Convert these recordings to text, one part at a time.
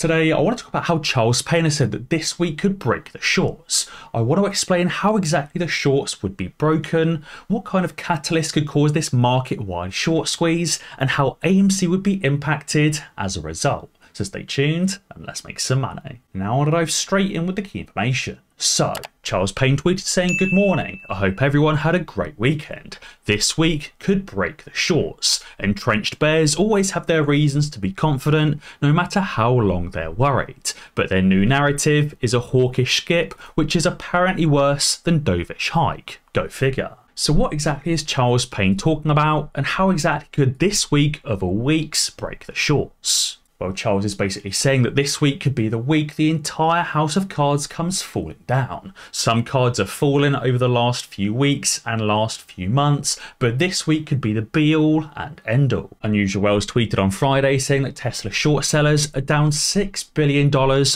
Today, I want to talk about how Charles Payne has said that this week could break the shorts. I want to explain how exactly the shorts would be broken, what kind of catalyst could cause this market-wide short squeeze, and how AMC would be impacted as a result. So stay tuned and let's make some money. Now I want to dive straight in with the key information. So, Charles Payne tweeted saying, "Good morning. I hope everyone had a great weekend. This week could break the shorts. Entrenched bears always have their reasons to be confident, no matter how long they're worried. But their new narrative is a hawkish skip, which is apparently worse than dovish hike. Go figure." So what exactly is Charles Payne talking about, and how exactly could this week of all weeks break the shorts? Well, Charles is basically saying that this week could be the week the entire house of cards comes falling down. Some cards have fallen over the last few weeks and last few months, but this week could be the be-all and end-all. Unusual Wells tweeted on Friday saying that Tesla short sellers are down $6 billion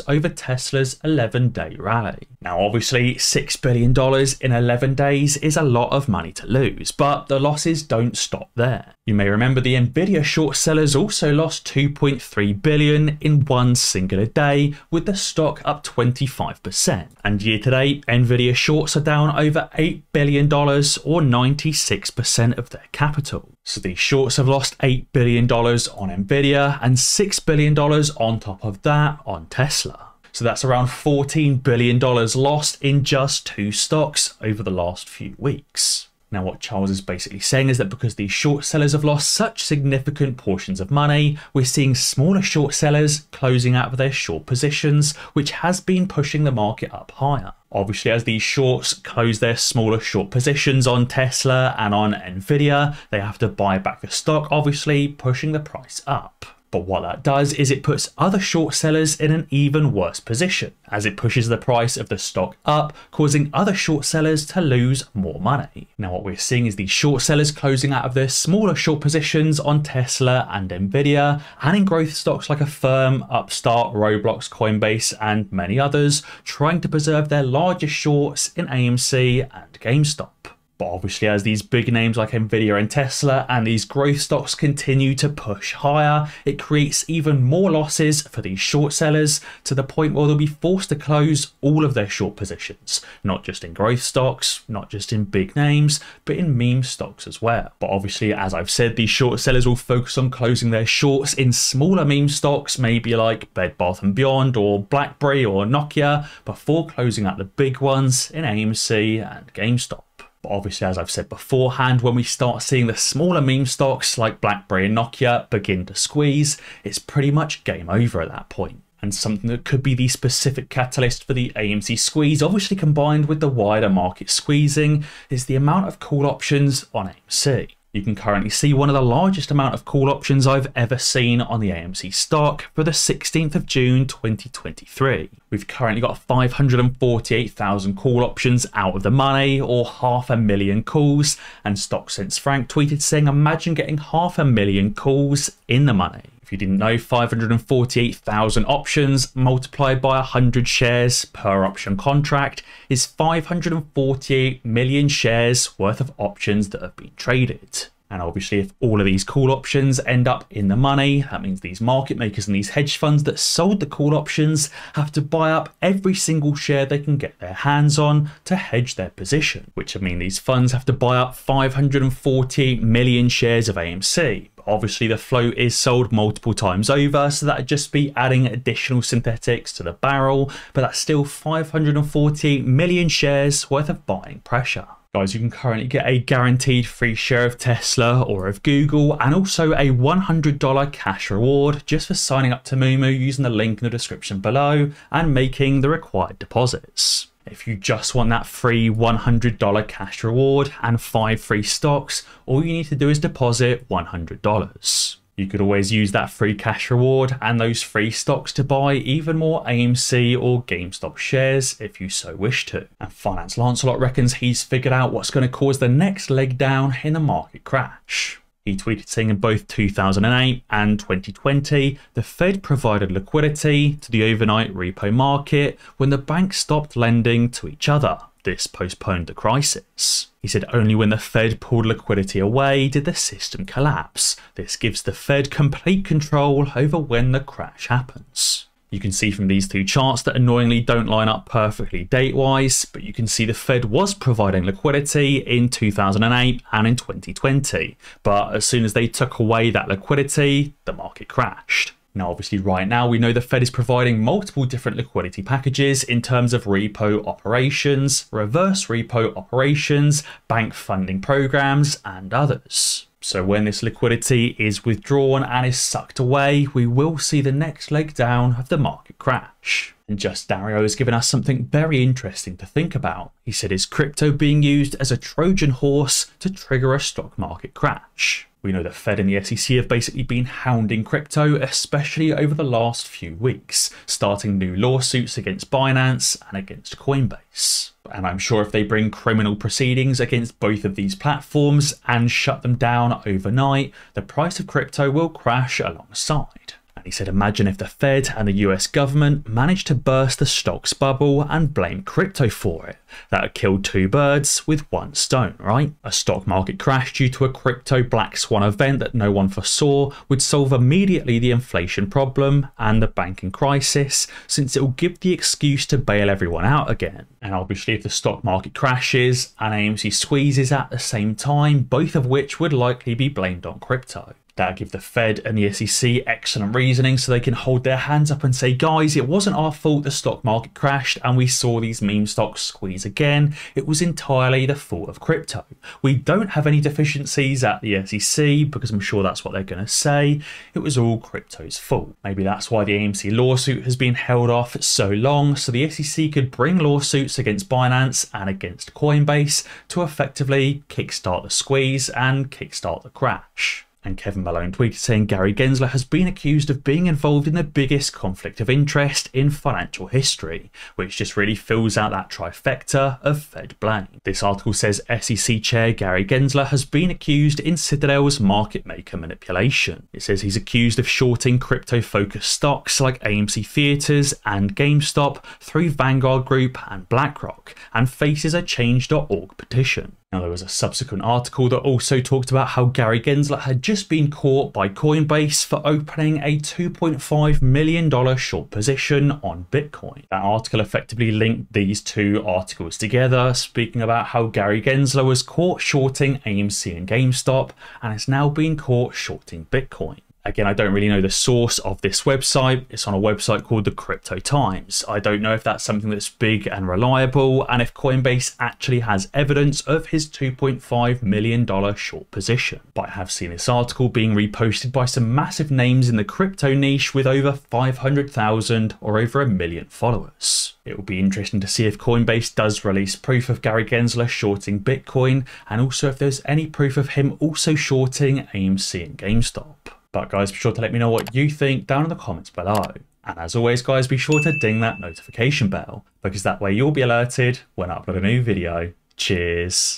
over Tesla's 11-day rally. Now, obviously, $6 billion in 11 days is a lot of money to lose, but the losses don't stop there. You may remember the NVDA short sellers also lost $2.3 billion in one singular day, with the stock up 25%. And year to date, NVIDIA shorts are down over $8 billion or 96% of their capital. So these shorts have lost $8 billion on NVIDIA and $6 billion on top of that on Tesla. So that's around $14 billion lost in just two stocks over the last few weeks. Now, what Charles is basically saying is that because these short sellers have lost such significant portions of money, we're seeing smaller short sellers closing out of their short positions, which has been pushing the market up higher. Obviously, as these shorts close their smaller short positions on Tesla and on NVIDIA, they have to buy back the stock, obviously pushing the price up. But what that does is it puts other short sellers in an even worse position, as it pushes the price of the stock up, causing other short sellers to lose more money. Now what we're seeing is these short sellers closing out of their smaller short positions on Tesla and NVIDIA, and in growth stocks like Affirm, Upstart, Roblox, Coinbase, and many others, trying to preserve their largest shorts in AMC and GameStop. But obviously, as these big names like NVIDIA and Tesla and these growth stocks continue to push higher, it creates even more losses for these short sellers, to the point where they'll be forced to close all of their short positions, not just in growth stocks, not just in big names, but in meme stocks as well. But obviously, as I've said, these short sellers will focus on closing their shorts in smaller meme stocks, maybe like Bed Bath & Beyond or BlackBerry or Nokia, before closing out the big ones in AMC and GameStop. But obviously, as I've said beforehand, when we start seeing the smaller meme stocks like BlackBerry and Nokia begin to squeeze, it's pretty much game over at that point. And something that could be the specific catalyst for the AMC squeeze, obviously combined with the wider market squeezing, is the amount of call options on AMC. You can currently see one of the largest amount of call options I've ever seen on the AMC stock for the 16th of June 2023. We've currently got 548,000 call options out of the money, or 500,000 calls, and StockSense Frank tweeted saying, "Imagine getting 500,000 calls in the money." If you didn't know, 548,000 options multiplied by 100 shares per option contract is 548 million shares worth of options that have been traded. And obviously, if all of these call options end up in the money, that means these market makers and these hedge funds that sold the call options have to buy up every single share they can get their hands on to hedge their position, which would mean these funds have to buy up 548 million shares of AMC. Obviously, the float is sold multiple times over, so that'd just be adding additional synthetics to the barrel, but that's still 548 million shares worth of buying pressure. Guys, you can currently get a guaranteed free share of Tesla or of Google, and also a $100 cash reward just for signing up to Moomoo using the link in the description below and making the required deposits. If you just want that free $100 cash reward and 5 free stocks, all you need to do is deposit $100. You could always use that free cash reward and those free stocks to buy even more AMC or GameStop shares if you so wish to. And Finance Lancelot reckons he's figured out what's going to cause the next leg down in the market crash. He tweeted saying in both 2008 and 2020, the Fed provided liquidity to the overnight repo market when the banks stopped lending to each other. This postponed the crisis. He said only when the Fed pulled liquidity away did the system collapse. This gives the Fed complete control over when the crash happens. You can see from these two charts that annoyingly don't line up perfectly date-wise, but you can see the Fed was providing liquidity in 2008 and in 2020. But as soon as they took away that liquidity, the market crashed. Now, obviously right now we know the Fed is providing multiple different liquidity packages in terms of repo operations, reverse repo operations, bank funding programs, and others. So when this liquidity is withdrawn and is sucked away, we will see the next leg down of the market crash. And Just Dario has given us something very interesting to think about. He said, is crypto being used as a Trojan horse to trigger a stock market crash? We know the Fed and the SEC have basically been hounding crypto, especially over the last few weeks, starting new lawsuits against Binance and against Coinbase. And I'm sure if they bring criminal proceedings against both of these platforms and shut them down overnight, the price of crypto will crash alongside. He said, imagine if the Fed and the US government managed to burst the stocks bubble and blame crypto for it. That would kill two birds with one stone, right? A stock market crash due to a crypto black swan event that no one foresaw would solve immediately the inflation problem and the banking crisis, since it will give the excuse to bail everyone out again. And obviously if the stock market crashes and AMC squeezes at the same time, both of which would likely be blamed on crypto. That'll give the Fed and the SEC excellent reasoning so they can hold their hands up and say, guys, it wasn't our fault the stock market crashed and we saw these meme stocks squeeze again. It was entirely the fault of crypto. We don't have any deficiencies at the SEC because I'm sure that's what they're going to say. It was all crypto's fault. Maybe that's why the AMC lawsuit has been held off so long, so the SEC could bring lawsuits against Binance and against Coinbase to effectively kickstart the squeeze and kickstart the crash. And Kevin Malone tweeted saying Gary Gensler has been accused of being involved in the biggest conflict of interest in financial history, which just really fills out that trifecta of Fed blame. This article says SEC Chair Gary Gensler has been accused in Citadel's market maker manipulation. It says he's accused of shorting crypto-focused stocks like AMC Theaters and GameStop through Vanguard Group and BlackRock, and faces a change.org petition. Now, there was a subsequent article that also talked about how Gary Gensler had just been caught by Coinbase for opening a $2.5 million short position on Bitcoin. That article effectively linked these two articles together, speaking about how Gary Gensler was caught shorting AMC and GameStop and has now been caught shorting Bitcoin. Again, I don't really know the source of this website. It's on a website called the Crypto Times. I don't know if that's something that's big and reliable, and if Coinbase actually has evidence of his $2.5 million short position. But I have seen this article being reposted by some massive names in the crypto niche with over 500,000 or over 1 million followers. It will be interesting to see if Coinbase does release proof of Gary Gensler shorting Bitcoin, and also if there's any proof of him also shorting AMC and GameStop. But guys, be sure to let me know what you think down in the comments below. And as always guys, be sure to ding that notification bell, because that way you'll be alerted when I upload a new video. Cheers.